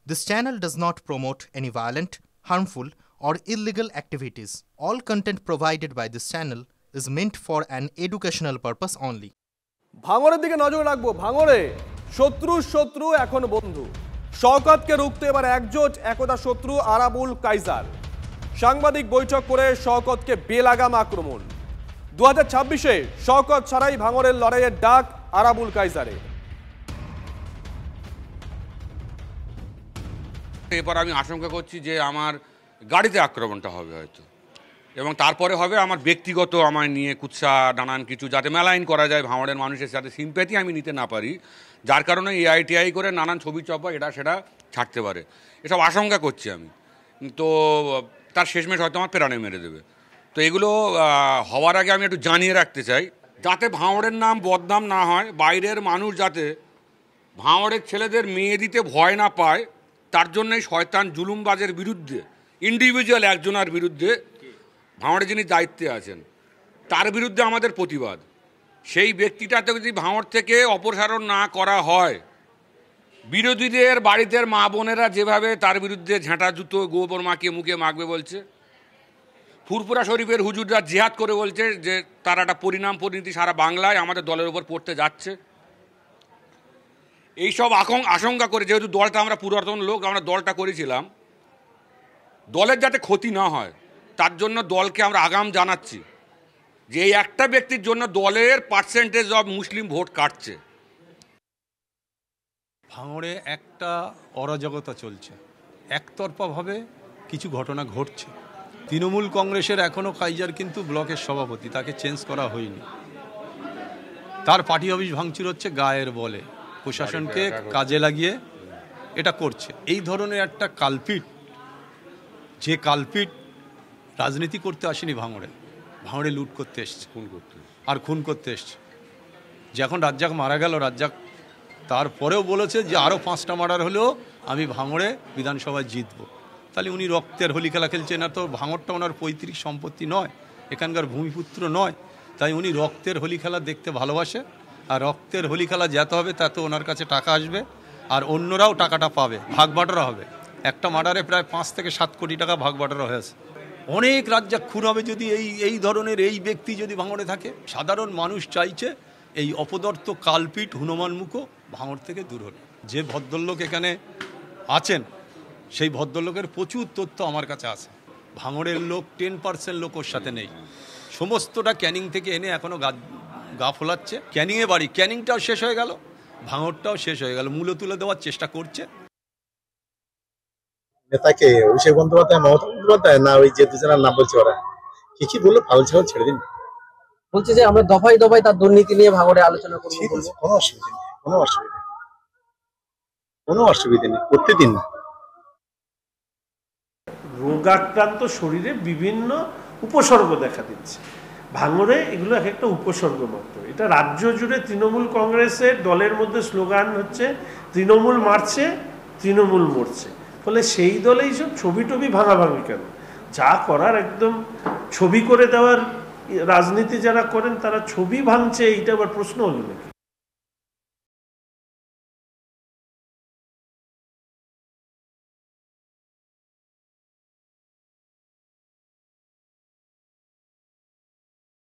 This channel does not promote any violent, harmful, or illegal activities. All content provided by this channel is meant for an educational purpose only. ভাঙড়ের দিকে নজর রাখবো। ভাঙড়ে শত্রু এখন বন্ধু। শওকতকে রুখতে এবার একজোট একদা শত্রু আরাবুল কাইজার। সাংবাদিক বৈঠক করে শওকতকে বেলাগাম আক্রমণ। 2026-এ শওকত ছাড়াই ভাঙড়ের লড়াইয়ের ডাক আরাবুল কাইজারে। এবার আমি আশঙ্কা করছি যে আমার গাড়িতে আক্রমণটা হবে হয়তো, এবং তারপরে হবে আমার ব্যক্তিগত আমায় নিয়ে কুৎসা নানান কিছু, যাতে মেলাইন করা যায় ভাঙড়ের মানুষের সাথে সিম্প্যাথি আমি নিতে না পারি, যার কারণে এআইটিআই করে নানান ছবি চপা এটা সেটা ছাড়তে পারে, এসব আশঙ্কা করছি আমি। তো তার শেষমেশ হয়তো আমার প্রাণে মেরে দেবে। তো এগুলো হওয়ার আগে আমি একটু জানিয়ে রাখতে চাই, যাতে ভাঙড়ের নাম বদনাম না হয়, বাইরের মানুষ যাতে ভাঙড়ের ছেলেদের মেয়ে দিতে ভয় না পায়, তার জন্যই শয়তান জুলুমবাজের বিরুদ্ধে, ইন্ডিভিজুয়াল একজনের বিরুদ্ধে ভাঙড়ে যিনি দায়িত্বে আছেন তার বিরুদ্ধে আমাদের প্রতিবাদ। সেই ব্যক্তিটাতে যদি ভাঙড় থেকে অপসারণ না করা হয়, বিরোধীদের বাড়িতে মা বোনেরা যেভাবে তার বিরুদ্ধে ঝাঁটা জুতো গোবর মাখিয়ে মুখে মাখবে বলছে, ফুরফুরা শরীফের হুজুররা জিহাদ করে বলছে যে তার একটা পরিণতি সারা বাংলায় আমাদের দলের উপর পড়তে যাচ্ছে, এইসব আশঙ্কা করে যেহেতু দলটা আমরা পুরাতন লোক, আমরা দলটা করেছিলাম, দলের যাতে ক্ষতি না হয় তার জন্য দলকে আমরা আগাম জানাচ্ছি যে এই একটা ব্যক্তির জন্য দলের পার্সেন্টেজ অফ মুসলিম ভোট কাটছে। ভাঙড়ে একটা অরাজকতা চলছে, একতরফাভাবে কিছু ঘটনা ঘটছে। তৃণমূল কংগ্রেসের এখনও কাইজার কিন্তু ব্লকের সভাপতি, তাকে চেঞ্জ করা হয়নি। তার পার্টি অফিস ভাঙচুর হচ্ছে গায়ের বলে, প্রশাসনকে কাজে লাগিয়ে এটা করছে। এই ধরনের একটা কালপিট, যে কালপিট রাজনীতি করতে আসেনি ভাঙড়ে লুট করতে এসছে, খুন করতে এসছে। যখন রাজ্জাক মারা গেল, রাজ্জাক তারপরেও বলেছে যে আরও 5টা মার্ডার হলেও আমি ভাঙড়ে বিধানসভায় জিতব। তাহলে উনি রক্তের হোলি খেলা খেলছেন না? তো ভাঙড়টা ওনার পৈতৃক সম্পত্তি নয়, এখানকার ভূমিপুত্র নয়, তাই উনি রক্তের হোলি খেলা দেখতে ভালোবাসে। আর রক্তের হোলি খেলা যেতে হবে তাতে ওনার কাছে টাকা আসবে, আর অন্যরাও টাকাটা পাবে, ভাগ বাটোয়ারা হবে। একটা মার্ডারে প্রায় 5 থেকে 7 কোটি টাকা ভাগ বাটোয়ারা হয়েছে। অনেক রাজ্জাক খুন হবে যদি এই ধরনের এই ব্যক্তি যদি ভাঙড়ে থাকে। সাধারণ মানুষ চাইছে এই অপদার্থ কালপিট হনুমান মুখো ভাঙড় থেকে দূর হল। যে ভদ্রলোক এখানে আছেন সেই ভদ্রলোকের প্রচুর তথ্য আমার কাছে আছে। ভাঙড়ের লোক 10% লোক ওর সাথে নেই, সমস্তটা ক্যানিং থেকে এনে এখনও গা ফোলাচ্ছে। ক্যানিংয়ে বাড়ি, ক্যানিংটাও শেষ হয়ে গেল, ভাঙড়টাও শেষ হয়ে গেল, মূল্য তুলে দেওয়ার চেষ্টা করছে। নেতাকে অভিষেক বন্দ্যোপাধ্যায়, মমতা বন্দ্যোপাধ্যায়, না ওই যে দুজনের নাম বলছে ওরা কি বললো? ফাউল ছাগল ছেড়ে দিন বলছে যে আমরা দফায় দফায় তার দুর্নীতি নিয়ে ভাঙড়ে আলোচনা করব। কোনো অসুবিধা নেই, করতে দিন না। রোগাক্রান্ত শরীরে বিভিন্ন উপসর্গ দেখা দিচ্ছে, ভাঙড়ে এগুলো এক একটা উপসর্গ মাত্র। এটা রাজ্য জুড়ে তৃণমূল কংগ্রেসের দলের মধ্যে স্লোগান হচ্ছে তৃণমূল মারছে, তৃণমূল মরছে। ফলে সেই দলেই সব ছবি টবি ভাঙাভাঙি কেন? যা করার একদম ছবি করে দেওয়ার রাজনীতি যারা করেন তারা ছবি ভাঙছে, এইটা আবার প্রশ্ন হলো নাকি?